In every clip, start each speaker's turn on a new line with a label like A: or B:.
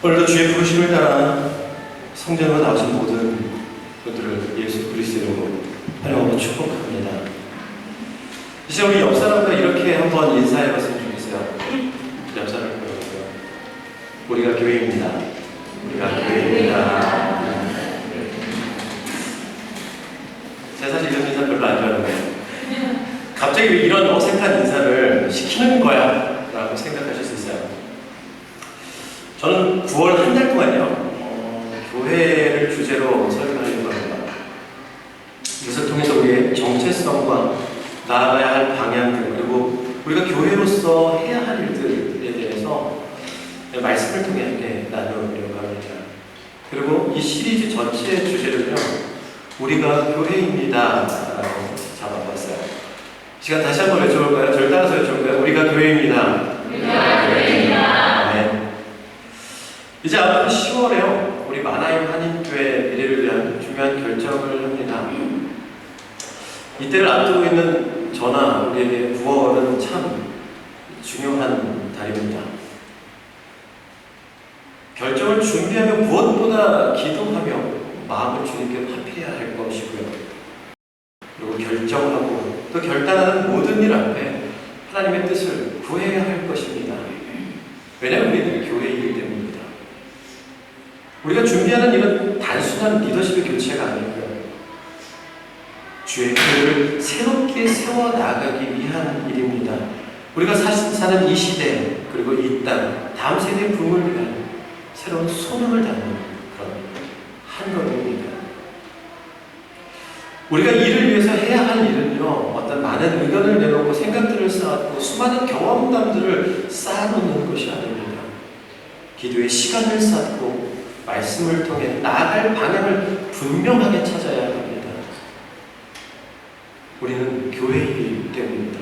A: 오늘도 주의 부르심을 따라 성전으로 나오신 모든 분들을 예수 그리스도 이름으로 환영하고 축복합니다. 이제 우리 옆 사람과 이렇게 한번 인사해봤으면 좋겠어요. 옆 사람을 보여주세요. 우리가 교회입니다. 우리가 교회입니다. 제가 사실 이런 인사 별로 안 좋아하는데 갑자기 왜 이런 어색한 인사를 시키는 거야? 라고 생각하실 수 있어요. 저는 9월 한 달 동안요, 교회를 주제로 설교하려고 합니다. 이것을 통해서 우리의 정체성과 나아가야 할 방향들, 그리고 우리가 교회로서 해야 할 일들에 대해서 말씀을 통해 함께 나누려고 합니다. 그리고 이 시리즈 전체의 주제를요, 우리가 교회입니다 라고 잡아봤어요. 시간 다시 한번 외쳐볼까요? 저를 따라서 외쳐볼까요? 우리가 교회입니다.
B: 우리가 교회입니다.
A: 네. 이제 앞으로 10월에요. 우리 만화임 한인교회 미래를 위한 중요한 결정을 합니다. 이때를 앞두고 있는 저나 우리에게 9월은 참 중요한 달입니다. 결정을 준비하며 무엇보다 기도하며 마음을 주님께 화폐해야 할 것이고요. 그리고 결정하고 또 결단하는 모든 일 앞에 하나님의 뜻을 구해야 할 것입니다. 왜냐하면 우리는 교회이기 때문입니다. 우리가 준비하는 일은 단순한 리더십의 교체가 아니고요. 주의 교회를 새롭게 세워나가기 위한 일입니다. 우리가 사는 이 시대, 그리고 이 땅, 다음 세대의 부흥을 위한 새로운 소명을 담는 그런 한 걸음입니다. 우리가 이를 위해서 해야 할 일은요, 어떤 많은 의견을 내놓고 생각들을 쌓았고 수많은 경험담들을 쌓아놓는 것이 아닙니다. 기도의 시간을 쌓고 말씀을 통해 나아갈 방향을 분명하게 찾아야 합니다. 우리는 교회이기 때문입니다.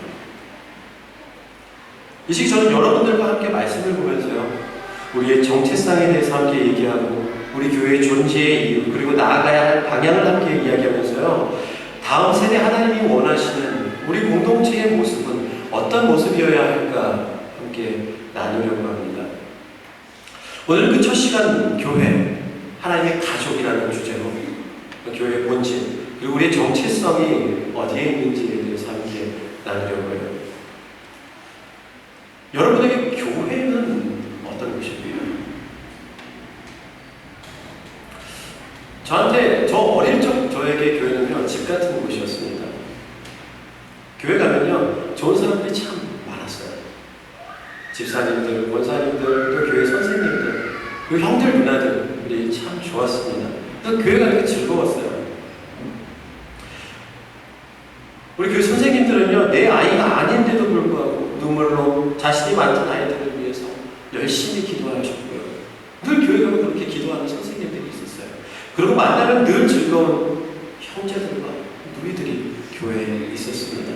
A: 이 시기 저는 여러분들과 함께 말씀을 보면서요, 우리의 정체성에 대해서 함께 얘기하고 우리 교회의 존재의 이유, 그리고 나아가야 할 방향을 함께 이야기하면서요, 다음 세대 하나님이 원하시는 우리 공동체의 모습은 어떤 모습이어야 할까 함께 나누려고 합니다. 오늘 그 첫 시간 교회, 하나님의 가족이라는 주제로 교회의 본질, 그리고 우리의 정체성이 어디에 있는지에 대해서 함께 나누려고 해요. 여러분에게 교회는 어떤 곳일까요? 저 어릴 적 저에게 교회는요, 집 같은 곳이었습니다. 교회 가면요, 좋은 사람들이 참 많았어요. 집사님들, 권사님들, 또 교회 선생님들, 그리고 형들, 누나들이 참 좋았습니다. 그래서 교회 가는 게 즐거웠어요. 우리 교회 선생님들은요, 내 아이가 아닌데도 불구하고 눈물로 자신이 맡은 아이들을 위해서 열심히 기도하셨고요. 늘 교회 가면 그렇게 기도하는 선생님들이 있었어요. 그리고 만나면 늘 즐거운 형제들과 누이들이 교회에 있었습니다.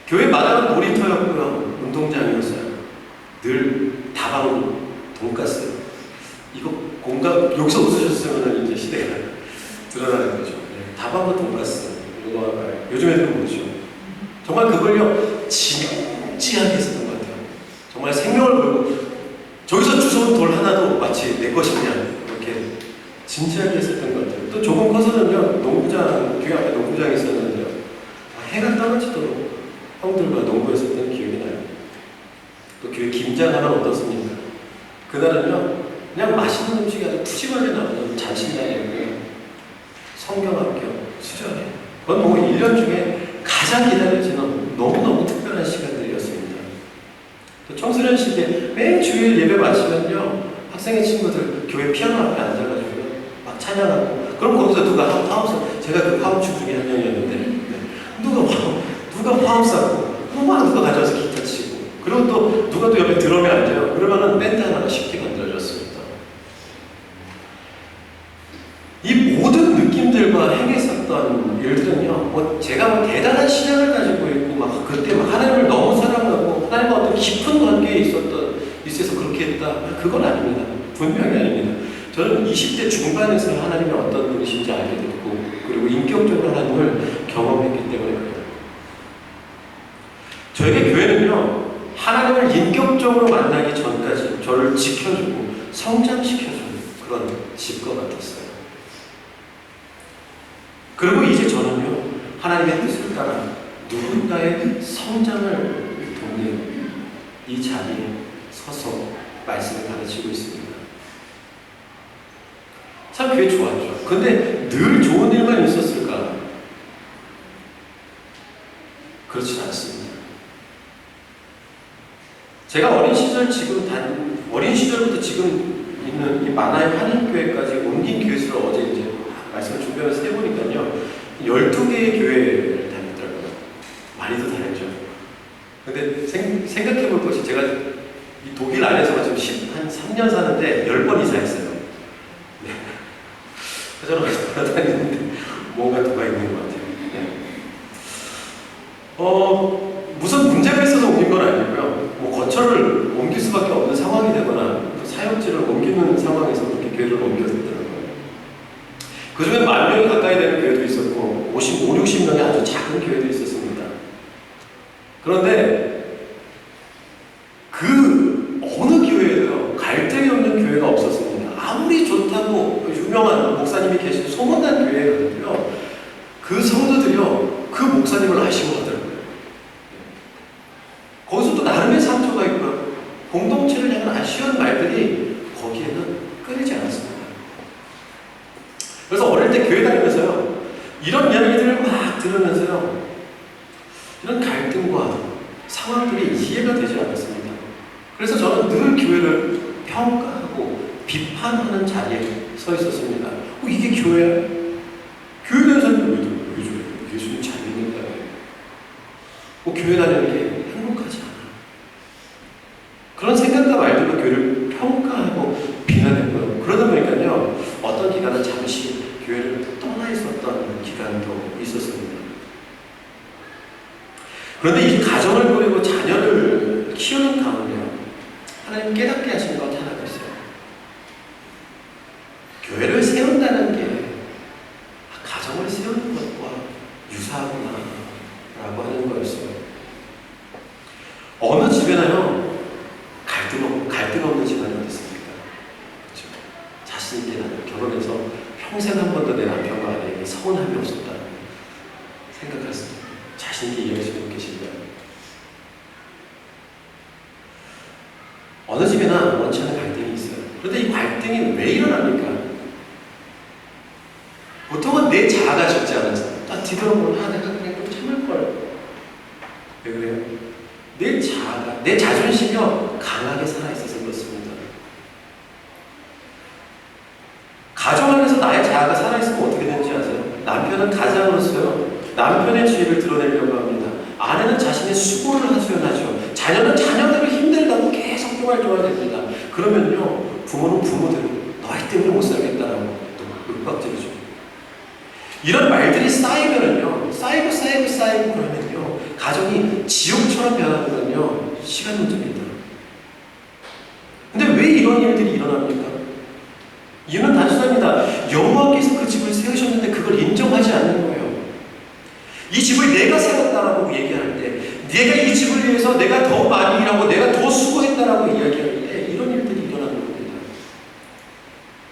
A: 교회 마당은 놀이터였고요, 운동장이었어요. 늘 다방, 돈가스. 이거 공감, 여기서 웃으셨으면 이제 시대가 드러나는 거죠. 다방과 돈가스. 이거 요즘 애들은 뭐죠? 정말 그걸요, 진지하게 했었던 것 같아요. 정말 생명을 걸고, 저기서 주워온 돌 하나도 마치 내 것이냐, 이렇게 진지하게 했었던 것 같아요. 또 조금 커서는요, 농구장, 교회 앞에 농구장이 있었는데요, 해가 떨어지도록 형들과 농구했었던 기억이 나요. 또 교회 김장 하면 어떻습니까? 그날은요, 그냥 맛있는 음식이 아주 푸짐하게 나오는 잔치날이었고요. 성경 학교, 수련회. 그건 뭐 1년 중에 가장 기다려지는 너무너무 특별한 시간들이었습니다. 또 청소년 시기에 매일 주일 예배 마치면요, 학생의 친구들 교회 피아노 앞에 앉아가지고 막 찬양하고, 그럼 거기서 누가 화음사, 제가 그 화음축 중에 한 명이었는데, 누가 화음 쌓고, 누가 가져와서 기타 치고, 그리고 또 누가 또 옆에 드럼에 앉아요. 그러면은 밴드 하나가 쉽게 만들어졌습니다. 이 모든 느낌들과 행했었던 일들은요, 뭐 제가 대단한 신앙을 가지고 있고, 막 그때 막 하나님을 너무 사랑하고, 하나님과 어떤 깊은 관계에 있어서 그렇게 했다. 그건 아닙니다. 분명히 아닙니다. 저는 20대 중반에서 하나님이 어떤 분이신지 알게 됐고, 그리고 인격적으로 하나님을 경험했기 때문에 그래요. 저에게 교회는요, 하나님을 인격적으로 만나기 전까지 저를 저를 지켜주고 성장시켜주는 그런 집과 같았어요. 그리고 이제 저는요, 하나님의 뜻을 따라 누군가의 성장을 돕는 이 자리에 서서 말씀을 가르치고 있습니다. 참 그게 좋았죠. 근데 늘 좋은 일만 있었을까? 그렇진 않습니다. 제가 어린 시절부터 지금 있는 이 만화의 한인교회까지 옮긴 교회수를 어제 이제 말씀을 준비하면서 해보니까요, 12개의 교회를 다녔더라고요. 많이도 다녔죠. 근데 생각해볼 것이, 제가 이 독일 안에서만 지금 한 3년 사는데 10번 이사했어요. 네. 저는 돌아다니는데 뭔가 누가 있는 것 같아요. 네. 무슨 문제가 있어서 옮긴 건 아니고요. 뭐 거처를 옮길 수밖에 없는 상황이 되거나 또 사역지를 옮기는 상황에서 그렇게 교회를 옮겼더라고요. 그 중에 10,000명이 가까이 되는 교회도 있었고 50-60명의 아주 작은 교회도 있었습니다. 그런데 그 어느 교회에도 갈등이 없는 교회가 없었습니다. 아무리 좋다고 유명한 목사님이 계신 소문난 교회거든요. 그 성도들이요, 그 목사님을 아쉬워하더라고요. 거기서 또 나름의 상처가 있고요. 공동체를 향한 아쉬운 말들이 거기에는 끊이지 않았습니다. 그래서 어릴 때 교회 다니면서요, 이런 이야기들을 막 들으면서요, 이런 갈등과 상황들이 이해가 되지 않았습니다. 그래서 저는 늘 교회를 평가하고 비판하는 자리에 서 있었습니다. 이게 교회야? 교회 다니는 사람들 왜 저래? 예수님 잘 믿는다. 교회 다니는 게 행복하지 않아. 그런 생각과 말들로 교회를 평가하고 비난했고요. 그러다 보니까요, 어떤 기간은 잠시 교회를 떠나 있었던 기간도 있었습니다. 그런데 이 가정을 꾸리고 자녀를 키우는 가운데요, 하나님 깨닫게 하신 것 하나가 있어요. 교회를 세운다는 게 가정을 세우는 것과 유사하구나 라고 하는 거였어요. 어느 집에나요, 갈등 없는 집안이 어디 있습니까? 그렇죠? 자신 있게 나는 결혼해서 평생 한 번도 내 남편과 아내에게 서운함이 없었다 생각할 수 있어요. 자신 있게 이해하시는 분 계십니다. 어느 집에나 원치 않은 갈등이 있어요. 그런데 이 갈등이 왜 일어납니까? 보통은 내 자아가 적지 않아서 뒤돌아보면 내가 그냥 좀 참을걸. 왜 그래요? 내 자아가, 내 자존심이요, 강하게 살아있어서 그렇습니다. 가정 안에서 나의 자아가 살아있으면 어떻게 되는지 아세요? 남편은 가장으로서요, 남편의 지위를 드러내려고 합니다. 아내는 자신의 수고를 하소연하죠. 자녀는 자녀대로 힘들다고 계속 쪼갈쪼갈됩니다. 그러면요, 부모는 부모대로 너희 때문에 못 살겠다라고 또 윽박지르죠. 이런 말들이 쌓이면은요, 쌓이고 그러면요, 가정이 지옥처럼 변하는 건요, 시간 문제입니다. 근데 왜 이런 일들이 일어납니까? 이유는 단순합니다. 여호와께서 그 집을 세우셨는데 그걸 인정하지 않는 거예요. 이 집을 내가 세웠다라고 얘기할 때, 내가 이 집을 위해서 내가 더 많이 일하고 내가 더 수고했다라고 이야기할 때 이런 일들이 일어나는 겁니다.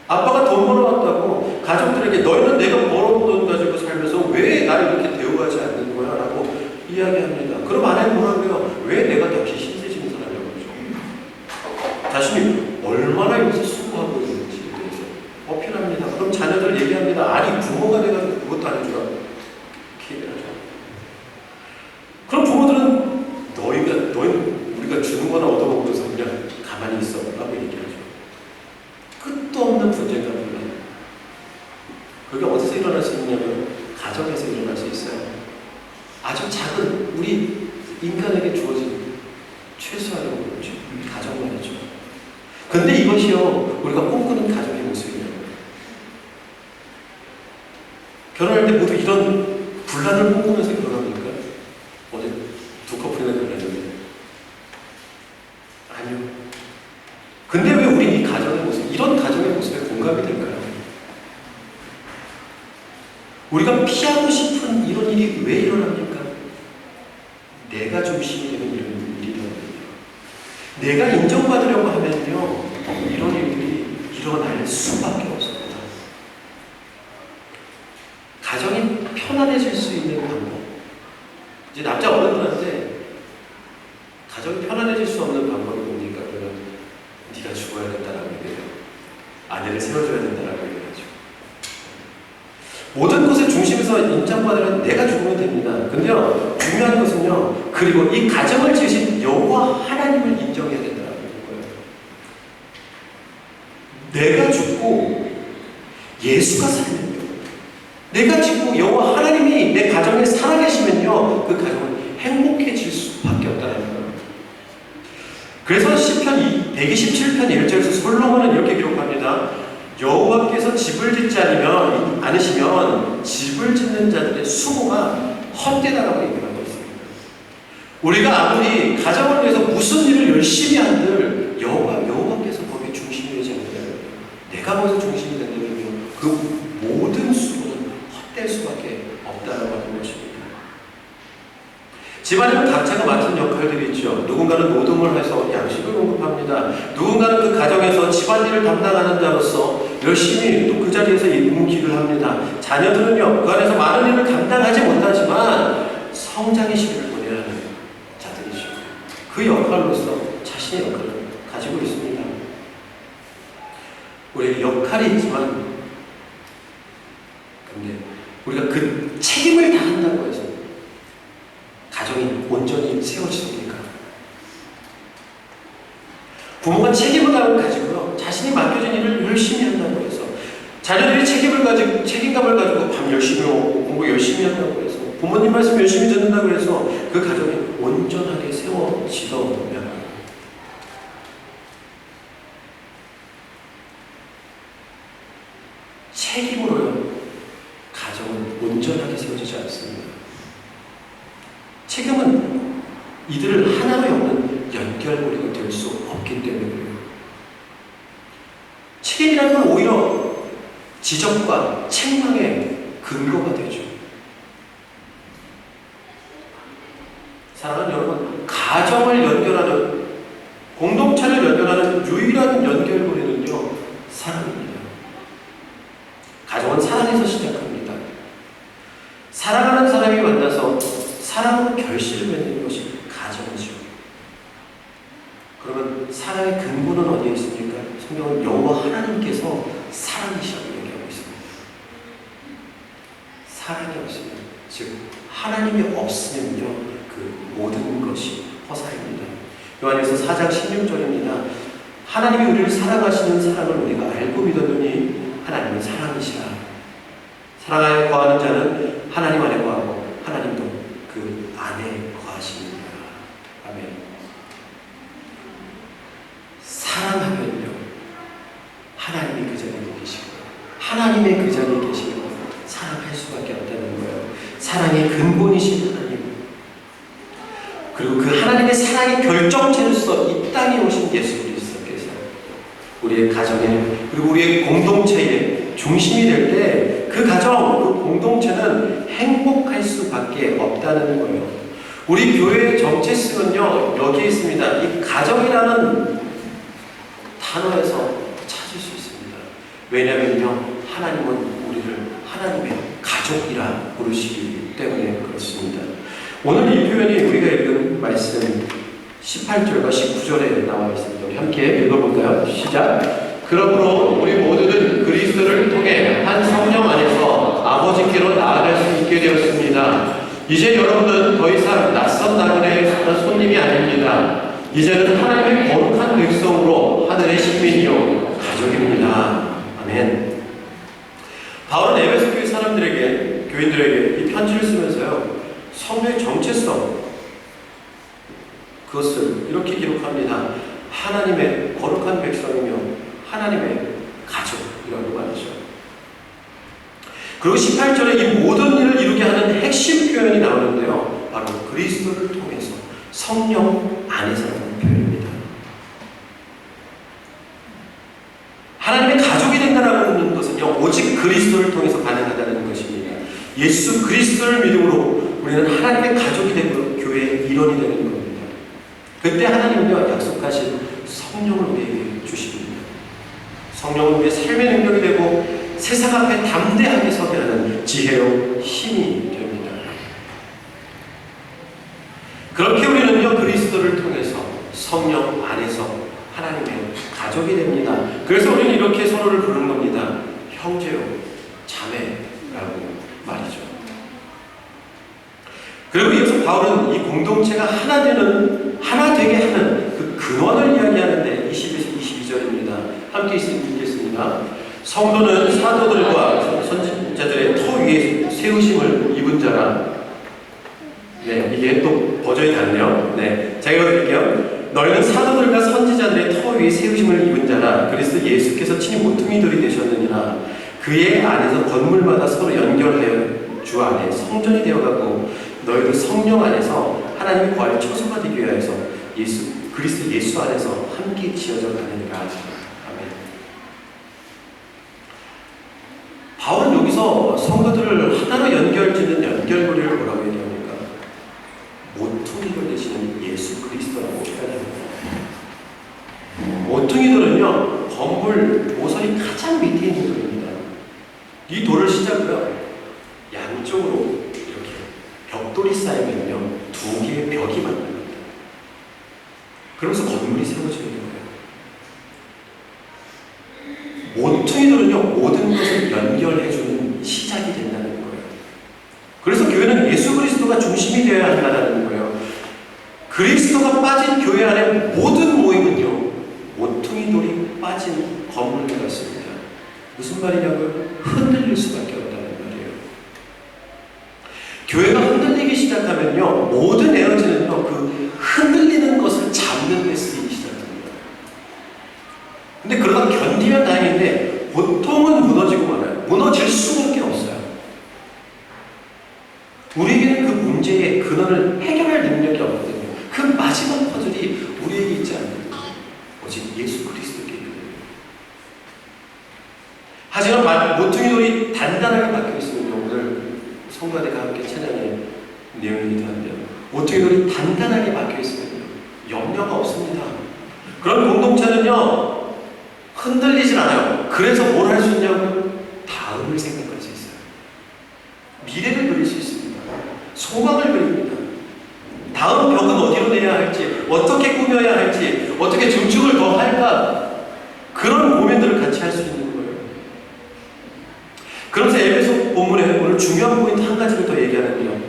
A: 아빠가 돈 벌어왔다고 가족들에게 너희는 내가 벌어온 돈 가지고 살면서 왜 나를 이렇게 대우하지 않는 거야? 라고 이야기합니다. 그럼 아내는 뭐라고요? 왜 내가 더 힘세지는 사람이라고 그러죠? 자신이 얼마나 여기서 수고하고 있는지에 대해서 어필합니다. 그럼 자녀들 얘기합니다. 아니 부모가 돼가지고 그것도 안 해주라. 이렇게 얘기하죠. 그럼 부모들은 너희는 우리가 주는 거나 얻어먹어서 그냥 가만히 있어 라고 얘기하죠. 끝도 없는 분쟁과 분란. 그게 어디서 일어날 수 있냐면 가정에서 일어날 수 있어요. 아주 작은 우리 인간에게 주어진 최소한의 모습이죠. 가정만이죠. 근데 이것이요, 우리가 꿈꾸는 가정의 모습이에요. 결혼할 때 모두 이런 분란을 꿈꾸면서 결혼합니까? 어제 두 커플이나 결혼했는데 아니요. 근데 왜 우린 이 가정의 모습, 이런 가정의 모습에 공감이 될까요? 우리가 피하고 싶은 이런 일이 왜 일어납니까? 내가 중심이 되는 이런 일이 일어납니다. 내가 인정받으려고 하면요, 아내를 세워줘야 된다라고 얘기하죠. 모든 것의 중심에서 인정받으면 내가 죽으면 됩니다. 근데요, 중요한 것은요, 그리고 이 가정을 지으신 여호와 하나님을 인정해야 된다는 거예요. 내가 죽고 예수가 살면요, 내가 죽고 여호와 하나님이 내 가정에 살아계시면요, 그 가정은 행복해질 수밖에 없다는 거예요. 그래서 시편 127편 1절에서 솔로몬은 이렇게 기록합니다. 여호와께서 집을 짓지 않으시면 집을 짓는 자들의 수고가 헛되다라고 얘기하고 있습니다. 우리가 아무리 가정을 위해서 무슨 일을 열심히 한들 여호와께서 거기에 중심이 되지 않는다면, 내가 거기서 중심이 된다면 그 모든 수고는 헛될 수밖에 없다라고 하는 것입니다. 집안에는 각자가 맡은 역할들이 있죠. 누군가는 노동을 해서 양식을 공급합니다. 누군가는 그 가정에서 집안일을 담당하는 자로서 열심히 또 그 자리에서 일을 합니다. 자녀들은요, 그 안에서 많은 일을 감당하지 못하지만 성장의 시기를 보내야 하는 자들이죠. 그 역할로서 자신의 역할을 가지고 있습니다. 우리에게 역할이 있지만, 근데 우리가 그 책임을 다한다고 해서 가정이 온전히 세워지습니까? 부모가 책임을 가지고요, 자신이 맡겨진 일을 열심히 한다고 해서, 자녀들이 책임감을 가지고 밤 열심히 오고 공부 열심히 한다고 해서, 부모님 말씀 열심히 듣는다고 해서 그 가정이 온전하게 세워지더면, 책임으로요, 가정은 온전하게 세워지지 않습니다. 책임은 이들을 하나로 엮는 연결고리가 될 수 없기 때문에 그래요. 책임이라는 건 오히려 지적과 책망의 근거가 되죠. 사랑하는 여러분, 가정을 연결하는, 공동체를 연결하는 유일한 연결고리는요, 사랑입니다. 가정은 사랑에서 시작합니다. 사랑하는 사람이 만나서 사랑으로 결실을 맺는 것이 가정이죠. 그러면 사랑의 근본은 어디에 있습니까? 성경은 여호와 하나님께서 사랑이시라고 얘기하고 있습니다. 사랑이 없으면, 즉 하나님이 없으면요, 그 모든 것이 허사입니다. 요한일서 4장 16절입니다. 하나님이 우리를 사랑하시는 사랑을 우리가 알고 믿었느니 하나님은 사랑이시라. 사랑하여 거하는 자는 하나님 안에 거하고 하나님도 그 안에 거하십니다. 아멘. 사랑하면요, 하나님이 그 자리에 계시고, 하나님의 그 자리에 계시고, 사랑할 수밖에 없다는 거예요. 사랑의 근본이신 하나님, 그리고 그 하나님의 사랑의 결정체로서 이 땅에 오신 예수 그리스도께서 우리의 가정에, 그리고 우리의 공동체의 중심이 될 때 그 가정, 그 공동체는 행복할 수밖에 없다는 거예요. 우리 교회의 정체성은요, 여기에 있습니다. 이 가정이라는 단어에서 찾을 수 있습니다. 왜냐면요, 하나님은 우리를 하나님의 가족이라 부르시기 때문에 그렇습니다. 오늘 이 표현이 우리가 읽은 말씀 18절과 19절에 나와 있습니다. 우리 함께 읽어볼까요? 시작! 그러므로 우리 모두는 그리스도를 통해 한 성령 안에서 아버지께로 나아갈 수 있게 되었습니다. 이제 여러분은 더 이상 낯선 나그네의 손님이 아닙니다. 이제는 하나님의 거룩한 백성으로 하늘의 식민이요 가족입니다. 아멘. 바울은 에베소 교회 사람들에게, 교인들에게 이 편지를 쓰면서요, 성도의 정체성, 그것을 이렇게 기록합니다. 하나님의 거룩한 백성이며 하나님의 가족이라고 말하죠. 그리고 18절에 이 모든 일을 이루게 하는 핵심 표현이 나오는데요, 바로 그리스도를 통해서, 성령 안에서라는 표현입니다. 하나님의 가족이 된다는 것은요, 오직 그리스도를 통해서 가능하다는 것입니다. 예수 그리스도를 믿음으로 우리는 하나님의 가족이 되고 교회의 일원이 되는 겁니다. 그때 하나님은요, 약속하신 성령을 우리에게 주십니다. 성령은 우리의 삶의 능력이 되고 세상 앞에 담대하게 서게 하는 지혜로 힘이 됩니다. 그렇게 우리는요, 그리스도를 통해서 성령 안에서 하나님과 네, 가족이 됩니다. 그래서 우리는 이렇게 서로를 부르는 겁니다. 형제요, 자매라고 말이죠. 그리고 이어서 바울은 이 공동체가 하나 되게 하는 그 근원을 이야기하는데 21, 22절입니다. 함께 읽겠습니다. 성도는 사도들과 선지자들의 터 위에 세우심을 입은 자라. 네, 이게 또 버전이 다르네요. 네, 제가 읽어드릴게요. 너희는 사도들과 선지자들의 터 위에 세우심을 입은 자라. 그리스도 예수께서 친히 모퉁이돌이 되셨느니라. 그의 안에서 건물마다 서로 연결하여 주 안에 성전이 되어가고 너희도 성령 안에서 하나님의 거할 처소가 되기 위하여서 그리스도 예수 안에서 함께 지어져 가느니라. 아멘. 바울은 여기서 성도들을 하나로 연결짓는 연결고리를 뭐라고 얘기합니까? 모퉁이돌 되시는 예수 그리스도라고 표현합니다. 모퉁이돌은요, 건물 모서리 가장 밑에 있는 돌입니다. 이 돌을 시작으로 양쪽으로 이렇게 벽돌이 쌓이면요, 두 개의 벽이 만납니다. 그러면서 건물이 세워지는 거예요. 모퉁이돌은요, 모든 것을 연결해주는 시작이 된다는 거예요. 그래서 교회는 예수 그리스도가 중심이 되어야 한다는 거예요. 그리스도가 빠진 교회 안에 모든 모임은요, 모퉁이돌이 빠진 건물 같습니다. 무슨 말이냐고요? 흔들릴 수밖에 없다는 말이에요. 교회가 흔들리기 시작하면요, 모든 에너지는요, 그 흔들리는 것을 잡는 데 쓰이기 시작합니다. 근데 그러다 견디면 다행인데 보통은 무너지고 말아요. 무너질 수밖에 없어요. 우리에게는 그 문제의 근원을 해결할 능력이 없거든요. 그 마지막 퍼즐이 우리에게 있지 않습니까? 오직 예수 그리스도께 있거든요. 하지만 모퉁이돌이 단단하게 박혀 있으면 오늘 성가대가 함께 찬양의 내용이기도 한데요. 모퉁이돌이 단단하게 박혀 있으면 염려가 없습니다. 그런 공동체는요, 흔들리질 않아요. 그래서 뭘 할 수 있냐고요? 다음을 생각할 수 있어요. 미래를 그릴 수 있습니다. 소망을 그립니다. 다음 벽은 어디로 내야 할지, 어떻게 꾸며야 할지, 어떻게 증축을 더 할까, 그런 고민들을 같이 할 수 있는 거예요. 그러면서 에베소 본문에 오늘 중요한 포인트 한 가지를 더 얘기하는데요.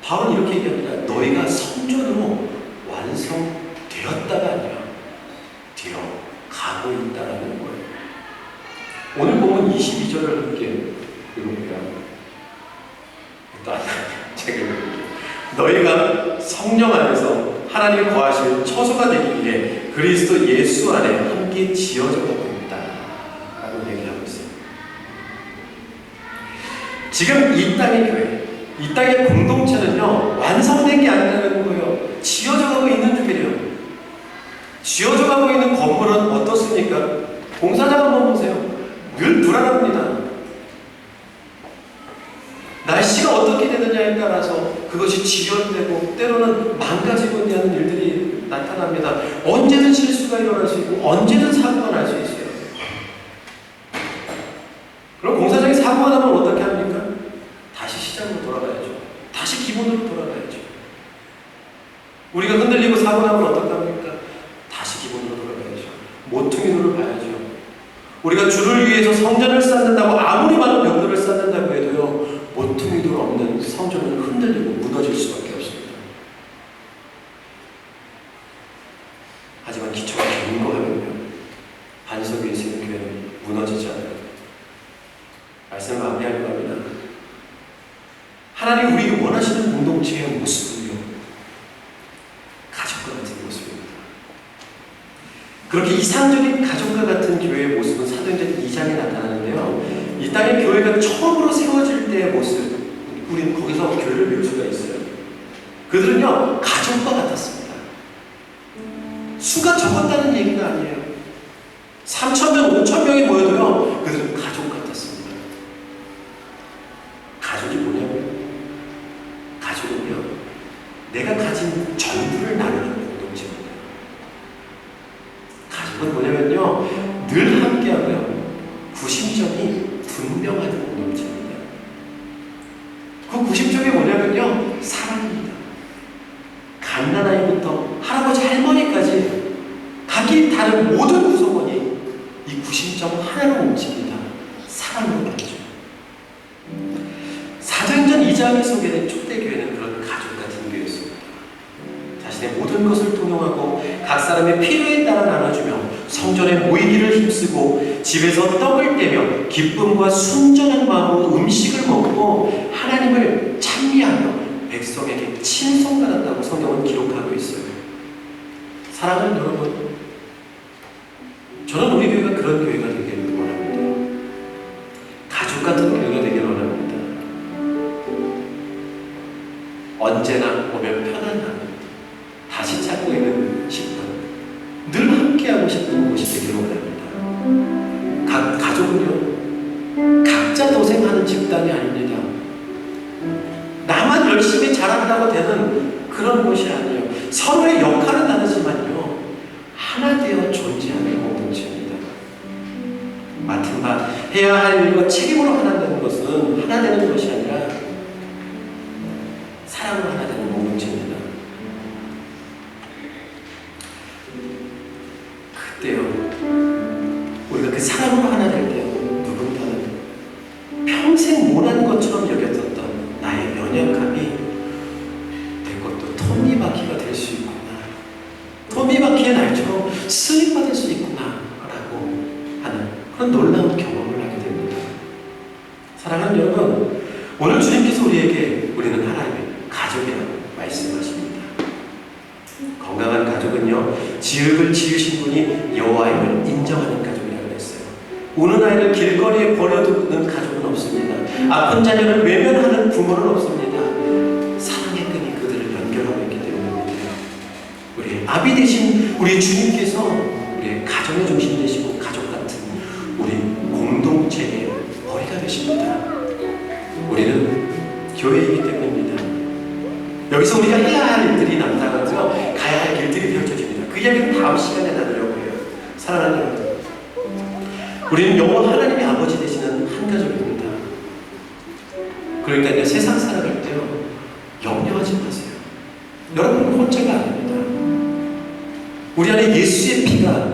A: 바울은 이렇게 얘기합니다. 너희가 성전으로 완성되었다가 아니라 되어 가고 있다는 거예요. 오늘 보면 22절을 함께 읽어볼게요. 일단 제가 읽어볼게요. 너희가 성령 안에서 하나님이 거하실 처소가 되기 위해 그리스도 예수 안에 함께 지어져 가고 있다 라고 얘기하고 있어요. 지금 이 땅의 교회, 이 땅의 공동체는요, 완성된 게 아니라는 거예요. 지어져 가고 있는 중이래요. 지어져 가고 있는 건물은 어떻습니까? 공사장 한번 보세요. 늘 불안합니다. 날씨가 어떻게 되느냐에 따라서 그것이 지연되고 때로는 망가지고 있는 일들이 나타납니다. 언제든 실수가 일어날 수 있고 언제든 사고가 날 수 있어요. 그럼 공사장에 사고가 나면 어떻게 합니까? 다시 시작으로 돌아가야죠. 다시 기본으로 돌아가야죠. 우리가 흔들리고 사고 나면 어떻게 합니까? 다시 기본으로 돌아가야죠. 모퉁이돌을 봐야죠. 우리가 주를 위해서 성전을 쌓는다고 아무리 많은 벽돌을 쌓는다고 해도요, 모퉁이돌 없는 성전은 흔들리고 무너질 수밖에 없습니다. 하지만 기초가 견고하면요, 반석 위에 세운 교회는 무너지지 않아요. 말씀을 마무리하려고 합니다. 하나님 우리에게 원하시는 공동체의 모습은요, 가족과 같은 모습입니다. 그렇게 이상적인 가족과 같은 교회의 모습은 사도행전 2장에 나타나는데요. 이 땅의 교회가 처음으로 세워질 때의 모습, 우리는 거기서 교회를 배울 수가 있어요. 그들은요, 가족과 같았습니다. 수가 적었다는 얘기가 아니에요. 3,000명, 5,000명이 모여도요, 그들은 가족 같았습니다. 가족이 뭐냐면, 가족은요, 내가 가진 전부를 나누는 공동체입니다. 가족은 뭐냐면요, 늘 함께하고요, 구심점이 분명한 공동체입니다. 그 구심점이 뭐냐면요, 사랑입니다. 갓난아이부터 할아버지 할머니까지 가족이 다른 모든 구성원이 이 구심점 하나로 뭉칩니다. 사랑으로 말이죠. 사도행전 2장에 소개된 초대교회는 그런 가족 같은 교회였습니다. 자신의 모든 것을 통용하고 각 사람의 필요에 따라 나눠주며 성전에 모이기를 힘쓰고 집에서 떡을 떼며 기쁨과 순전한 마음으로 음식을 먹고 하나님을 찬미하며 백성에게 친송받았다고 성경은 기록하고 있어요. 사랑하는 여러분, 저는 우리 교회가 그런 교회가 되기를 원합니다. 가족 같은 교회가 되기를 원합니다. 언제나 오면 편안함, 다시 찾고 있는 싶은, 늘 함께하고 싶은 곳이 되기를 원합니다. 가족은요, 각자 도생하는 집단이 아닙니다. 나만 열심히 잘한다고 되는 그런 곳이 아니에요. 서로의 역할은 다르지만요, 하나 되어 존재하는 공동체입니다. 맡은 바 해야 할 일과 책임으로 하나 되는 것은 하나 되는 것이 아니라 사랑으로 하나 되는 공동체입니다. 그때요, 우리가 그 사랑으로 하나 될 때요, 누군가는 평생 못한 것처럼 여겼던 나의 연약함이 내 것도 톱니바퀴가 될 수 있구나, 톱니바퀴의 날처럼 쓰임받을 수 있구나 라고 하는 그런 놀라운 경험을 하게 됩니다. 사랑하는 여러분, 오늘 주님께서 우리는 하나님의 가족이라고 말씀하십니다. 건강한 가족은요, 지흙을 지으신 분이 여호와임을 인정하는 가족이라고 했어요. 우는 아이를 길거리에 버려두는 가족은 없습니다. 아픈 자녀를 외면하는 부모는 없습니다. 사랑의 끈이 그들을 연결하고 있기 때문입니다. 우리 아비 되신 우리 주님께서 우리의 가정의 중심 되시고 가족 같은 우리 공동체의 머리가 되십니다. 우리는 교회이기 때문입니다. 여기서 우리가 해야 할 일들이 남다르고요, 가야 할 길들이 펼쳐집니다. 그 이야기는 다음 시간에 나누려고 해요. 사랑하는 여러분, 우리는 영원 하나님의 아버지 되시는 한 가족입니다. 그러니까 세상 살아갈 때요, 염려하지 마세요. 여러분은 혼자가 아닙니다. 우리 안에 예수의 피가